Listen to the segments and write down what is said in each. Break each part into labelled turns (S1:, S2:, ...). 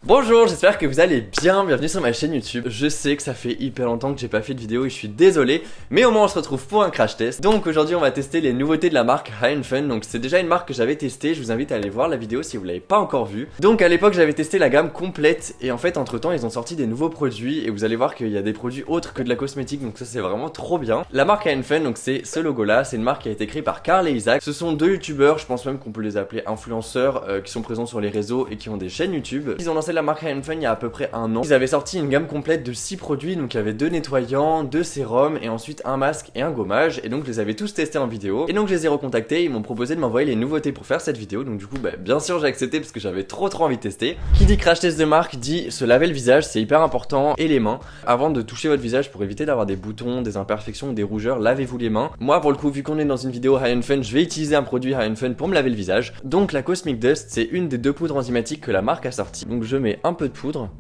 S1: Bonjour, j'espère que vous allez bien, bienvenue sur ma chaîne YouTube. Je sais que ça fait hyper longtemps que j'ai pas fait de vidéo et je suis désolé, mais au moins on se retrouve pour un crash test. Donc aujourd'hui on va tester les nouveautés de la marque High & Fun. Donc c'est déjà une marque que j'avais testée, je vous invite à aller voir la vidéo si vous l'avez pas encore vue. Donc à l'époque j'avais testé la gamme complète et en fait entre temps ils ont sorti des nouveaux produits et vous allez voir qu'il y a des produits autres que de la cosmétique, donc ça c'est vraiment trop bien. La marque High & Fun, donc c'est ce logo là, c'est une marque qui a été créée par Carl et Isaac. Ce sont deux youtubeurs, je pense même qu'on peut les appeler influenceurs qui sont présents sur les réseaux et qui ont des chaînes YouTube. Ils ont lancé la marque High & Fun il y a à peu près un an. Ils avaient sorti une gamme complète de 6 produits, donc il y avait 2 nettoyants, 2 sérums et ensuite un masque et un gommage, et donc je les avais tous testés en vidéo, et donc je les ai recontactés, ils m'ont proposé de m'envoyer les nouveautés pour faire cette vidéo, donc du coup bien sûr j'ai accepté parce que j'avais trop envie de tester. Qui dit crash test de marque dit se laver le visage, c'est hyper important, et les mains. Avant de toucher votre visage pour éviter d'avoir des boutons, des imperfections ou des rougeurs, lavez-vous les mains. Moi pour le coup, vu qu'on est dans une vidéo High & Fun, je vais utiliser un produit High & Fun pour me laver le visage. Donc la Cosmic Dust, c'est une des 2 poudres enzymatiques que la marque a sorti. Donc je mets un peu de poudre.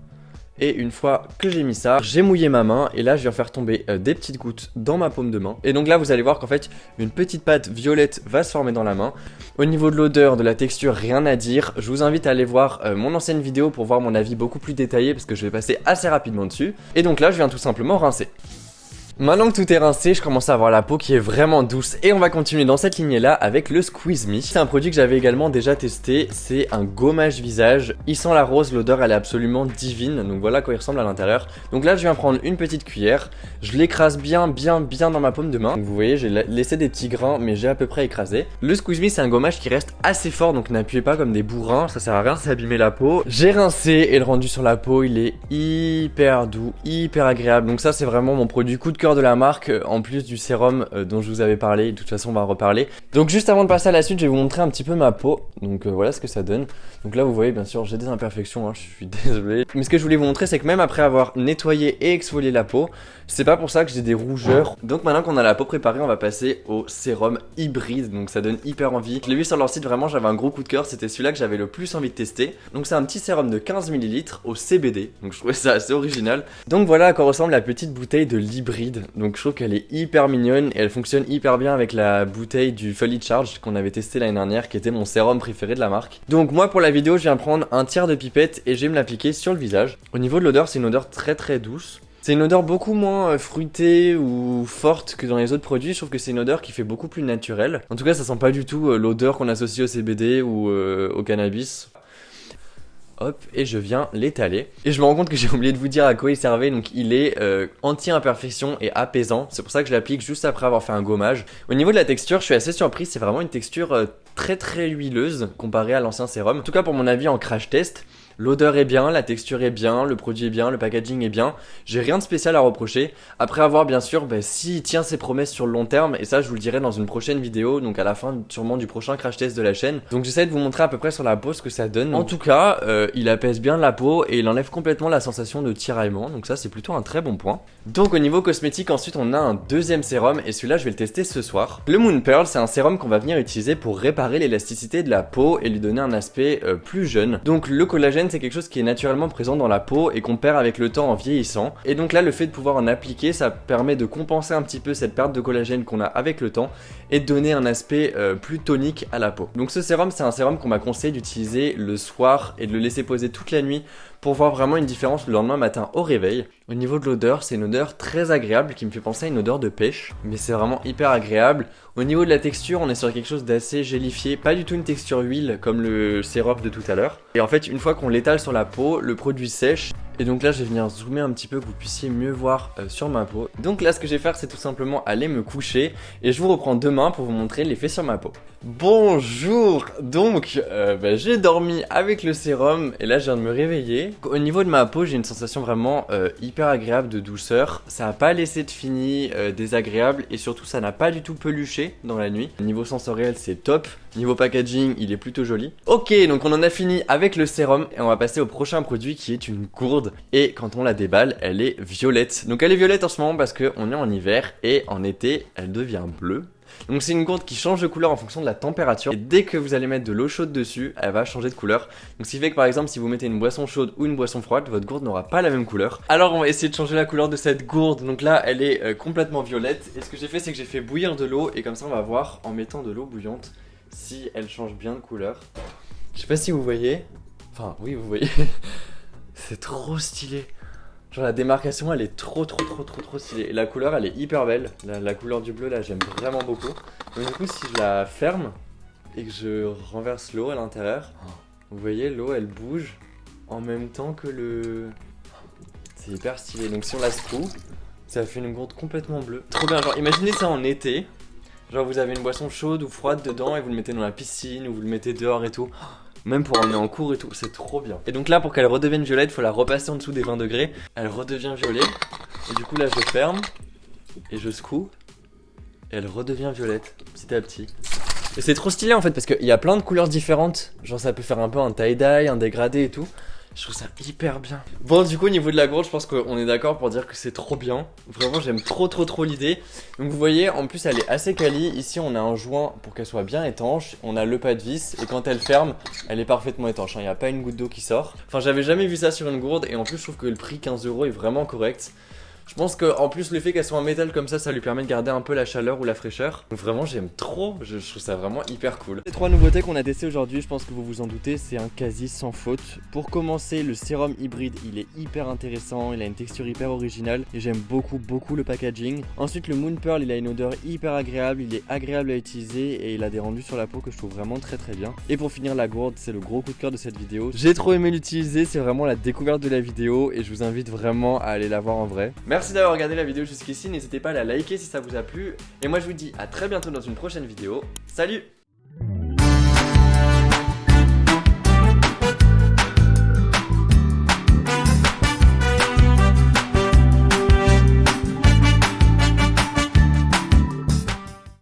S1: Et une fois que j'ai mis ça, j'ai mouillé ma main et là je viens faire tomber des petites gouttes dans ma paume de main. Et donc là vous allez voir qu'en fait une petite pâte violette va se former dans la main. Au niveau de l'odeur, de la texture, rien à dire. Je vous invite à aller voir mon ancienne vidéo pour voir mon avis beaucoup plus détaillé parce que je vais passer assez rapidement dessus. Et donc là je viens tout simplement rincer. Maintenant que tout est rincé, je commence à avoir la peau qui est vraiment douce et on va continuer dans cette lignée là avec le Squeeze Me. C'est un produit que j'avais également déjà testé, c'est un gommage visage. Il sent la rose, l'odeur elle est absolument divine, donc voilà à quoi il ressemble à l'intérieur. Donc là je viens prendre une petite cuillère, je l'écrase bien dans ma paume de main. Donc vous voyez j'ai laissé des petits grains mais j'ai à peu près écrasé. Le Squeeze Me c'est un gommage qui reste assez fort, donc n'appuyez pas comme des bourrins, ça sert à rien, c'est abîmer la peau. J'ai rincé et le rendu sur la peau il est hyper doux, hyper agréable, donc ça c'est vraiment mon produit coup de cœur de la marque, en plus du sérum dont je vous avais parlé. De toute façon on va en reparler. Donc juste avant de passer à la suite je vais vous montrer un petit peu ma peau. Donc voilà ce que ça donne. Donc là vous voyez bien sûr j'ai des imperfections hein, je suis désolé. Mais ce que je voulais vous montrer c'est que même après avoir nettoyé et exfolié la peau, c'est pas pour ça que j'ai des rougeurs. Donc maintenant qu'on a la peau préparée on va passer au sérum hybride. Donc ça donne hyper envie. Je l'ai vu sur leur site, vraiment j'avais un gros coup de cœur. C'était celui-là que j'avais le plus envie de tester. Donc c'est un petit sérum de 15 ml au CBD. Donc je trouvais ça assez original. Donc voilà à quoi ressemble la petite bouteille de l'hybride. Donc je trouve qu'elle est hyper mignonne et elle fonctionne hyper bien avec la bouteille du Fully Charged qu'on avait testé l'année dernière, qui était mon sérum préféré de la marque. Donc moi pour la vidéo je viens prendre un tiers de pipette et je vais me l'appliquer sur le visage. Au niveau de l'odeur c'est une odeur très douce. C'est une odeur beaucoup moins fruitée ou forte que dans les autres produits. Je trouve que c'est une odeur qui fait beaucoup plus naturelle. En tout cas ça sent pas du tout l'odeur qu'on associe au CBD ou au cannabis. Hop, et je viens l'étaler. Et je me rends compte que j'ai oublié de vous dire à quoi il servait. Donc il est anti-imperfection et apaisant. C'est pour ça que je l'applique juste après avoir fait un gommage. Au niveau de la texture, je suis assez surpris. C'est vraiment une texture très huileuse comparée à l'ancien sérum. En tout cas pour mon avis en crash test. L'odeur est bien, la texture est bien, le produit est bien, le packaging est bien. J'ai rien de spécial à reprocher. Après avoir bien sûr s'il tient ses promesses sur le long terme, et ça je vous le dirai dans une prochaine vidéo, donc à la fin sûrement du prochain crash test de la chaîne. Donc j'essaie de vous montrer à peu près sur la peau ce que ça donne. En tout cas, il apaise bien la peau et il enlève complètement la sensation de tiraillement. Donc ça c'est plutôt un très bon point. Donc au niveau cosmétique ensuite on a un deuxième sérum et celui-là je vais le tester ce soir. Le Moon Pearl c'est un sérum qu'on va venir utiliser pour réparer l'élasticité de la peau et lui donner un aspect plus jeune. Donc le collagène c'est quelque chose qui est naturellement présent dans la peau et qu'on perd avec le temps en vieillissant. Et donc là le fait de pouvoir en appliquer ça permet de compenser un petit peu cette perte de collagène qu'on a avec le temps et de donner un aspect plus tonique à la peau. Donc ce sérum c'est un sérum qu'on m'a conseillé d'utiliser le soir et de le laisser poser toute la nuit pour voir vraiment une différence le lendemain matin au réveil. Au niveau de l'odeur, c'est une odeur très agréable qui me fait penser à une odeur de pêche, mais c'est vraiment hyper agréable. Au niveau de la texture, on est sur quelque chose d'assez gélifié, pas du tout une texture huile comme le sérum de tout à l'heure. Et en fait, une fois qu'on l'étale sur la peau, le produit sèche. Et donc là je vais venir zoomer un petit peu que vous puissiez mieux voir sur ma peau. Donc là ce que je vais faire c'est tout simplement aller me coucher et je vous reprends demain pour vous montrer l'effet sur ma peau. Bonjour. Donc j'ai dormi avec le sérum et là je viens de me réveiller. Au niveau de ma peau j'ai une sensation vraiment hyper agréable de douceur. Ça n'a pas laissé de fini désagréable et surtout ça n'a pas du tout peluché dans la nuit. Niveau sensoriel c'est top. Niveau packaging il est plutôt joli. Ok, donc on en a fini avec le sérum et on va passer au prochain produit qui est une gourde. Et quand on la déballe elle est violette. Donc elle est violette en ce moment parce qu'on est en hiver et en été elle devient bleue. Donc c'est une gourde qui change de couleur en fonction de la température. Et dès que vous allez mettre de l'eau chaude dessus, elle va changer de couleur. Donc ce qui fait que par exemple si vous mettez une boisson chaude ou une boisson froide, votre gourde n'aura pas la même couleur. Alors on va essayer de changer la couleur de cette gourde. Donc là elle est complètement violette. Et ce que j'ai fait c'est que j'ai fait bouillir de l'eau. Et comme ça on va voir en mettant de l'eau bouillante si elle change bien de couleur. Je sais pas si vous voyez. Enfin oui vous voyez. C'est trop stylé. Genre la démarcation elle est trop stylée. Et la couleur elle est hyper belle. La couleur du bleu là j'aime vraiment beaucoup. Donc du coup si je la ferme et que je renverse l'eau à l'intérieur, vous voyez l'eau elle bouge en même temps que le... C'est hyper stylé. Donc si on la secoue, ça fait une gourde complètement bleue. Trop bien, genre imaginez ça en été. Genre vous avez une boisson chaude ou froide dedans et vous le mettez dans la piscine ou vous le mettez dehors et tout. Même pour emmener en cours et tout, c'est trop bien. Et donc là pour qu'elle redevienne violette, il faut la repasser en dessous des 20 degrés. Elle redevient violet. Et du coup là je ferme et je secoue. Et elle redevient violette petit à petit. Et c'est trop stylé en fait parce qu'il y a plein de couleurs différentes. Genre ça peut faire un peu un tie-dye, un dégradé et tout. Je trouve ça hyper bien. Bon du coup au niveau de la gourde je pense qu'on est d'accord pour dire que c'est trop bien. Vraiment j'aime trop l'idée. Donc vous voyez en plus elle est assez quali. Ici on a un joint pour qu'elle soit bien étanche. On a le pas de vis et quand elle ferme elle est parfaitement étanche. Il n'y a pas une goutte d'eau qui sort. Enfin j'avais jamais vu ça sur une gourde. Et en plus je trouve que le prix 15 € est vraiment correct. Je pense qu'en plus le fait qu'elle soit en métal comme ça lui permet de garder un peu la chaleur ou la fraîcheur. Donc vraiment j'aime trop, je trouve ça vraiment hyper cool. Les 3 nouveautés qu'on a testées aujourd'hui, je pense que vous vous en doutez, c'est un quasi sans faute. Pour commencer, le sérum hybride, il est hyper intéressant, il a une texture hyper originale et j'aime beaucoup le packaging. Ensuite le Moon Pearl, il a une odeur hyper agréable, il est agréable à utiliser et il a des rendus sur la peau que je trouve vraiment très bien. Et pour finir la gourde, c'est le gros coup de cœur de cette vidéo. J'ai trop aimé l'utiliser, c'est vraiment la découverte de la vidéo et je vous invite vraiment à aller la voir en vrai. Merci d'avoir regardé la vidéo jusqu'ici, n'hésitez pas à la liker si ça vous a plu. Et moi je vous dis à très bientôt dans une prochaine vidéo. Salut!